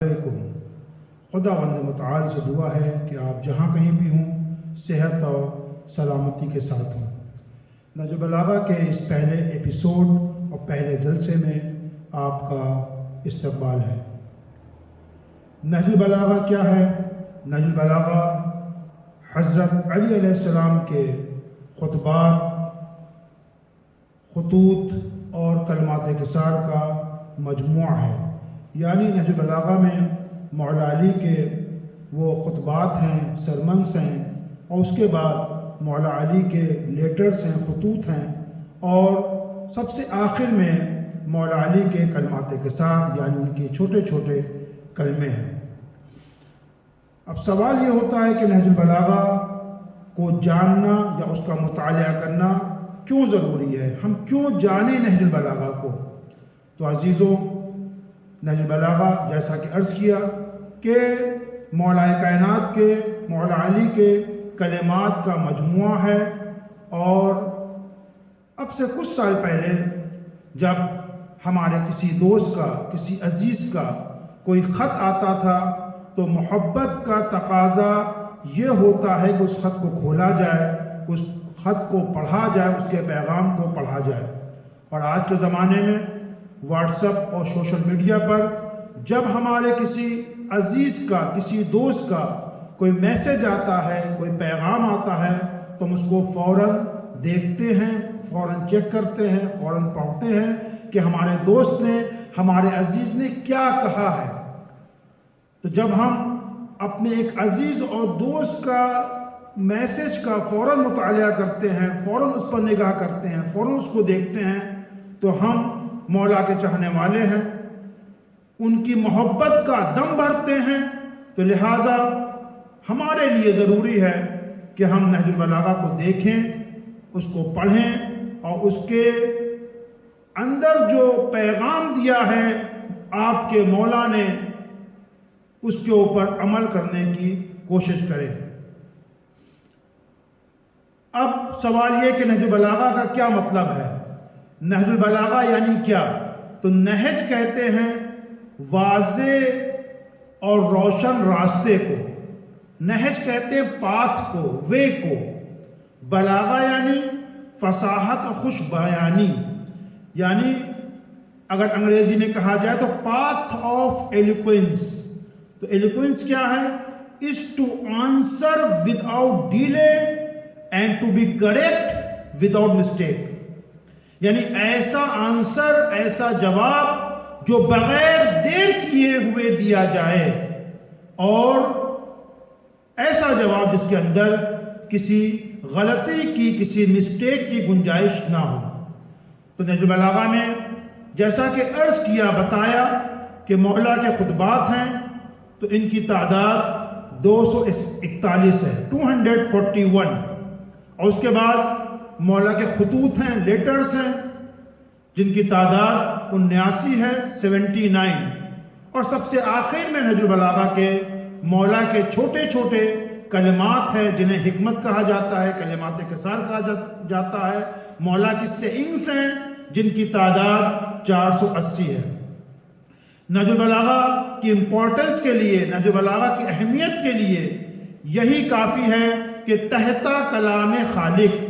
علیکم۔ خداوند متعال سے دعا ہے کہ آپ جہاں کہیں بھی ہوں صحت اور سلامتی کے ساتھ ہوں۔ نہج البلاغہ کے اس پہلے ایپیسوڈ اور پہلے جلسے میں آپ کا استقبال ہے۔ نہج البلاغہ کیا ہے؟ نہج البلاغہ حضرت علی علیہ السلام کے خطبات، خطوط اور کلمات قصار کا مجموعہ ہے۔ یعنی نہج البلاغہ میں مولا علی کے وہ خطبات ہیں، سرمنس ہیں، اور اس کے بعد مولا علی کے لیٹرز ہیں، خطوط ہیں، اور سب سے آخر میں مولا علی کے کلمات قصار یعنی ان کے چھوٹے چھوٹے کلمے ہیں۔ اب سوال یہ ہوتا ہے کہ نہج البلاغہ کو جاننا یا اس کا مطالعہ کرنا کیوں ضروری ہے؟ ہم کیوں جانیں نہج البلاغہ کو؟ تو عزیزوں، نہج البلاغہ جیسا کہ عرض کیا کہ مولا کائنات کے مولا علی کے کلمات کا مجموعہ ہے، اور اب سے کچھ سال پہلے جب ہمارے کسی دوست کا، کسی عزیز کا کوئی خط آتا تھا تو محبت کا تقاضا یہ ہوتا ہے کہ اس خط کو کھولا جائے، اس خط کو پڑھا جائے، اس کے پیغام کو پڑھا جائے۔ اور آج کے زمانے میں واٹس ایپ اور سوشل میڈیا پر جب ہمارے کسی عزیز کا، کسی دوست کا کوئی میسج آتا ہے، کوئی پیغام آتا ہے، تو ہم اس کو فوراً دیکھتے ہیں، فوراً چیک کرتے ہیں، فوراً پڑھتے ہیں کہ ہمارے دوست نے، ہمارے عزیز نے کیا کہا ہے۔ تو جب ہم اپنے ایک عزیز اور دوست کا میسج کا فوراً مطالعہ کرتے ہیں، فوراً اس پر نگاہ کرتے ہیں، فوراً اس کو دیکھتے ہیں، تو ہم مولا کے چاہنے والے ہیں، ان کی محبت کا دم بھرتے ہیں۔ تو لہٰذا ہمارے لیے ضروری ہے کہ ہم نہج البلاغہ کو دیکھیں، اس کو پڑھیں، اور اس کے اندر جو پیغام دیا ہے آپ کے مولا نے، اس کے اوپر عمل کرنے کی کوشش کریں۔ اب سوال یہ کہ نہج البلاغہ کا کیا مطلب ہے؟ نہج البلاغہ یعنی کیا؟ تو نہج کہتے ہیں واضح اور روشن راستے کو، نہج کہتے ہیں پاتھ کو، وے کو، بلاغہ یعنی فصاحت اور خوش بیانی، یعنی اگر انگریزی میں کہا جائے تو پاتھ آف ایلوکوینس۔ تو ایلوکوینس کیا ہے؟ is to answer without delay and to be correct without mistake، یعنی ایسا آنسر، ایسا جواب جو بغیر دیر کیے ہوئے دیا جائے، اور ایسا جواب جس کے اندر کسی غلطی کی، کسی مسٹیک کی گنجائش نہ ہو۔ تو نہج البلاغہ میں جیسا کہ عرض کیا، بتایا کہ مولا کے خطبات ہیں، تو ان کی تعداد 241 ہے، 241، اور اس کے بعد مولا کے خطوط ہیں، لیٹرز ہیں، جن کی تعداد 79 ہے، 79، اور سب سے آخر میں نہج البلاغہ کے مولا کے چھوٹے چھوٹے کلمات ہیں، جنہیں حکمت کہا جاتا ہے، کلمات قصار کہا جاتا ہے، مولا کی سیئنگز ہیں، جن کی تعداد 480 ہے۔ نہج البلاغہ کی امپورٹنس کے لیے، نہج البلاغہ کی اہمیت کے لیے یہی کافی ہے کہ تحت کلام خالق،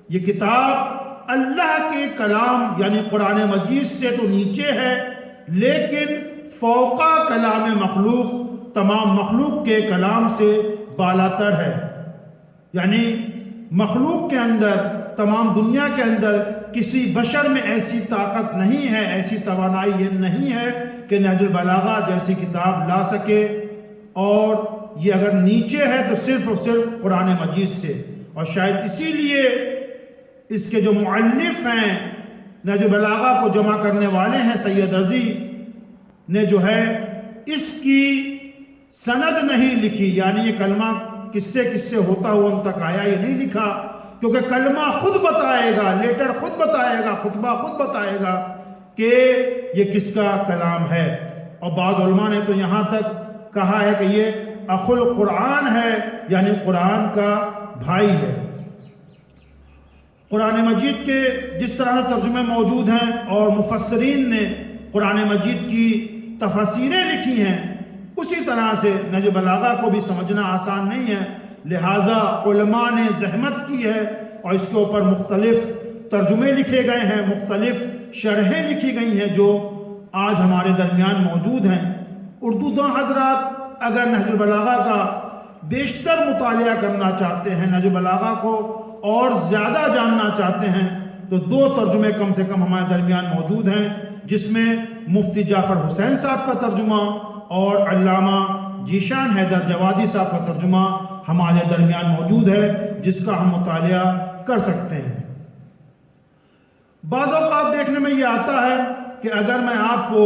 یہ کتاب اللہ کے کلام یعنی قرآن مجید سے تو نیچے ہے، لیکن فوقا کلام مخلوق، تمام مخلوق کے کلام سے بالاتر ہے۔ یعنی مخلوق کے اندر، تمام دنیا کے اندر کسی بشر میں ایسی طاقت نہیں ہے، ایسی توانائی یہ نہیں ہے کہ نہج البلاغہ جیسی کتاب لا سکے، اور یہ اگر نیچے ہے تو صرف اور صرف قرآن مجید سے۔ اور شاید اسی لیے اس کے جو مؤلف ہیں، نہج البلاغہ کو جمع کرنے والے ہیں، سید رضی نے جو ہے اس کی سند نہیں لکھی، یعنی یہ کلمہ کس سے ہوتا ہوا ان تک آیا، یہ نہیں لکھا، کیونکہ کلمہ خود بتائے گا، لیٹر خود بتائے گا، خطبہ خود بتائے گا کہ یہ کس کا کلام ہے۔ اور بعض علماء نے تو یہاں تک کہا ہے کہ یہ اخو القرآن ہے، یعنی قرآن کا بھائی ہے۔ قرآن مجید کے جس طرح ترجمے موجود ہیں اور مفسرین نے قرآن مجید کی تفاسیریں لکھی ہیں، اسی طرح سے نہج بلاغہ کو بھی سمجھنا آسان نہیں ہے، لہٰذا علماء نے زحمت کی ہے اور اس کے اوپر مختلف ترجمے لکھے گئے ہیں، مختلف شرحیں لکھی گئی ہیں جو آج ہمارے درمیان موجود ہیں۔ اردو داں حضرات اگر نہج البلاغہ کا بیشتر مطالعہ کرنا چاہتے ہیں، نہج البلاغہ کو اور زیادہ جاننا چاہتے ہیں، تو 2 ترجمے کم سے کم ہمارے درمیان موجود ہیں، جس میں مفتی جعفر حسین صاحب کا ترجمہ اور علامہ ذیشان حیدر جوادی صاحب کا ترجمہ ہمارے درمیان موجود ہے، جس کا ہم مطالعہ کر سکتے ہیں۔ بعض اوقات دیکھنے میں یہ آتا ہے کہ اگر میں آپ کو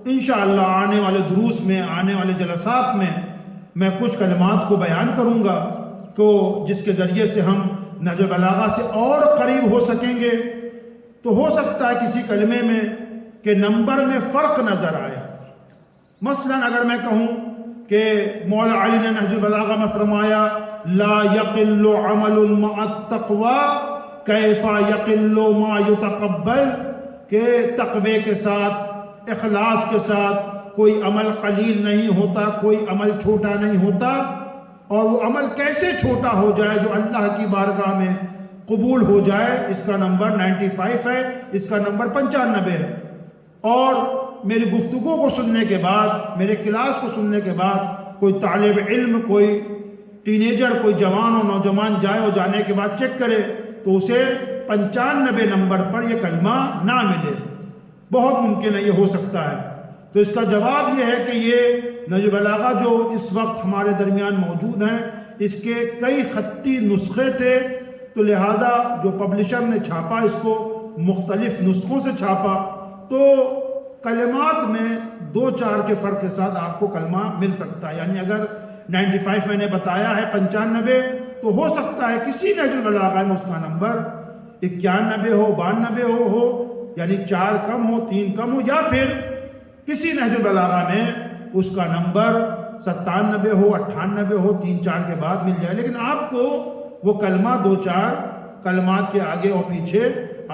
انشاءاللہ آنے والے دروس میں، آنے والے جلسات میں کچھ کلمات کو بیان کروں گا تو جس کے ذریعے سے ہم نہج بلاغہ سے اور قریب ہو سکیں گے، تو ہو سکتا ہے کسی کلمے میں کہ نمبر میں فرق نظر آئے۔ مثلا اگر میں کہوں کہ مولا علی نے نہج البلاغہ میں فرمایا لا یقل عمل مع التقوی کیف یقل ما یتقبل، کہ تقوی کے ساتھ، اخلاص کے ساتھ کوئی عمل قلیل نہیں ہوتا، کوئی عمل چھوٹا نہیں ہوتا، اور وہ عمل کیسے چھوٹا ہو جائے جو اللہ کی بارگاہ میں قبول ہو جائے۔ اس کا نمبر 95 ہے، اس کا نمبر 95 ہے۔ اور میری گفتگو کو سننے کے بعد، میرے کلاس کو سننے کے بعد کوئی طالب علم، کوئی ٹینیجر، کوئی جوان و نوجوان جائے اور جانے کے بعد چیک کرے تو اسے 95 نمبر پر یہ کلمہ نہ ملے، بہت ممکن ہے یہ ہو سکتا ہے۔ تو اس کا جواب یہ ہے کہ یہ نہج بلاغہ جو اس وقت ہمارے درمیان موجود ہیں، اس کے کئی خطی نسخے تھے، تو لہذا جو پبلشر نے چھاپا اس کو مختلف نسخوں سے چھاپا، تو کلمات میں 2-4 کے فرق کے ساتھ آپ کو کلمہ مل سکتا ہے۔ یعنی اگر 95 میں نے بتایا ہے 95، تو ہو سکتا ہے کسی نہج البلاغہ میں اس کا نمبر 91 ہو، 92 ہو، یعنی 4 کم ہو، 3 کم ہو، یا پھر کسی نہج البلاغہ میں اس کا نمبر 97 ہو، 98 ہو، 3-4 کے بعد مل جائے، لیکن آپ کو وہ کلمہ 2-4 کلمات کے آگے اور پیچھے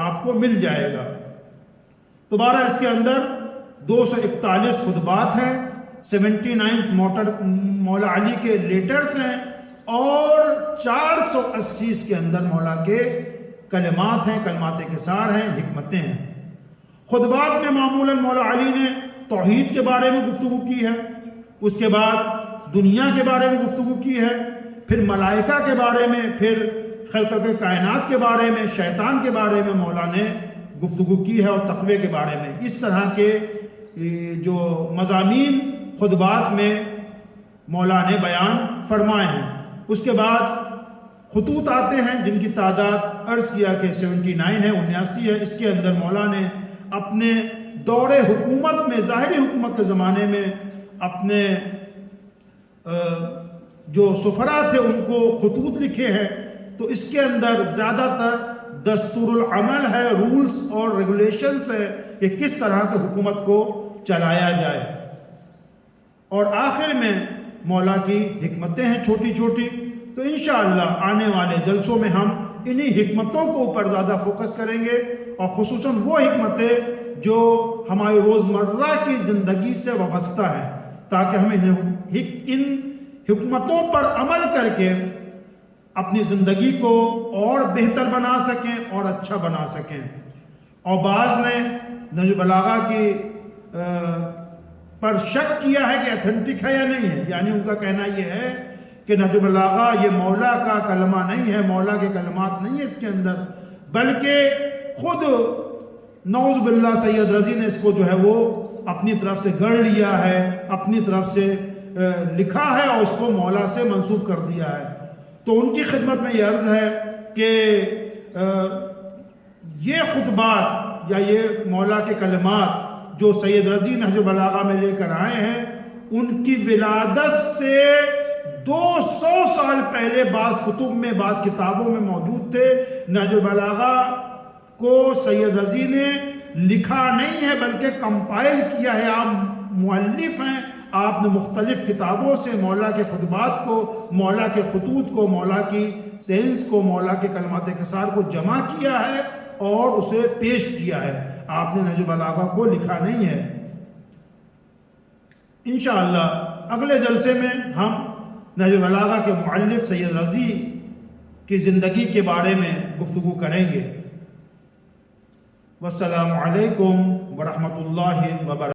آپ کو مل جائے گا۔ تو بہرحال اس کے اندر 241 خطبات ہیں، 79 مولا علی کے لیٹرز ہیں، اور 480 اس کے اندر مولا کے کلمات ہیں، کلمات کثار ہیں، حکمتیں ہیں۔ خطبات میں معمولاً مولا علی نے توحید کے بارے میں گفتگو کی ہے، اس کے بعد دنیا کے بارے میں گفتگو کی ہے، پھر ملائکہ کے بارے میں، پھر خلق کائنات کے بارے میں، شیطان کے بارے میں مولا نے گفتگو کی ہے، اور تقوی کے بارے میں۔ اس طرح کے جو مضامین خطبات میں مولا نے بیان فرمائے ہیں۔ اس کے بعد خطوط آتے ہیں جن کی تعداد عرض کیا کہ 79 ہے، 79 ہے۔ اس کے اندر مولا نے اپنے دور حکومت میں، ظاہری حکومت کے زمانے میں، اپنے جو سفراء تھے ان کو خطوط لکھے ہیں، تو اس کے اندر زیادہ تر دستور العمل ہے، رولز اور ریگولیشنز ہے کہ کس طرح سے حکومت کو چلایا جائے، اور آخر میں مولا کی حکمتیں ہیں چھوٹی چھوٹی۔ تو انشاءاللہ آنے والے جلسوں میں ہم انہی حکمتوں کو اوپر زیادہ فوکس کریں گے، اور خصوصاً وہ حکمتیں جو ہماری روزمرہ کی زندگی سے وابستہ ہیں، تاکہ ہم ان حکمتوں پر عمل کر کے اپنی زندگی کو اور بہتر بنا سکیں اور اچھا بنا سکیں۔ اور بعض نے نہج بلاغہ کی پر شک کیا ہے کہ اتھینٹک ہے یا نہیں ہے، یعنی ان کا کہنا یہ ہے کہ نہج بلاغہ یہ مولا کا کلمہ نہیں ہے، مولا کے کلمات نہیں ہے اس کے اندر، بلکہ خود نعوذ باللہ سید رضی نے اس کو جو ہے وہ اپنی طرف سے گڑھ لیا ہے، اپنی طرف سے لکھا ہے اور اس کو مولا سے منسوب کر دیا ہے۔ تو ان کی خدمت میں یہ عرض ہے کہ یہ خطبات یا یہ مولا کے کلمات جو سید رضی نہج بلاغہ میں لے کر آئے ہیں، ان کی ولادت سے 200 سال پہلے بعض کتب میں، بعض کتابوں میں موجود تھے۔ نہج بلاغہ کو سید رضی نے لکھا نہیں ہے بلکہ کمپائل کیا ہے، آپ مؤلف ہیں، آپ نے مختلف کتابوں سے مولا کے خطبات کو، مولا کے خطوط کو، مولا کی سینس کو، مولا کے کلمات کثار کو جمع کیا ہے اور اسے پیش کیا ہے۔ آپ نے نہج بلاغہ کو لکھا نہیں ہے۔ انشاءاللہ اگلے جلسے میں ہم نہج البلاغہ کے مؤلف سید رضی کی زندگی کے بارے میں گفتگو کریں گے۔ والسلام علیکم ورحمۃ اللہ وبرکاتہ۔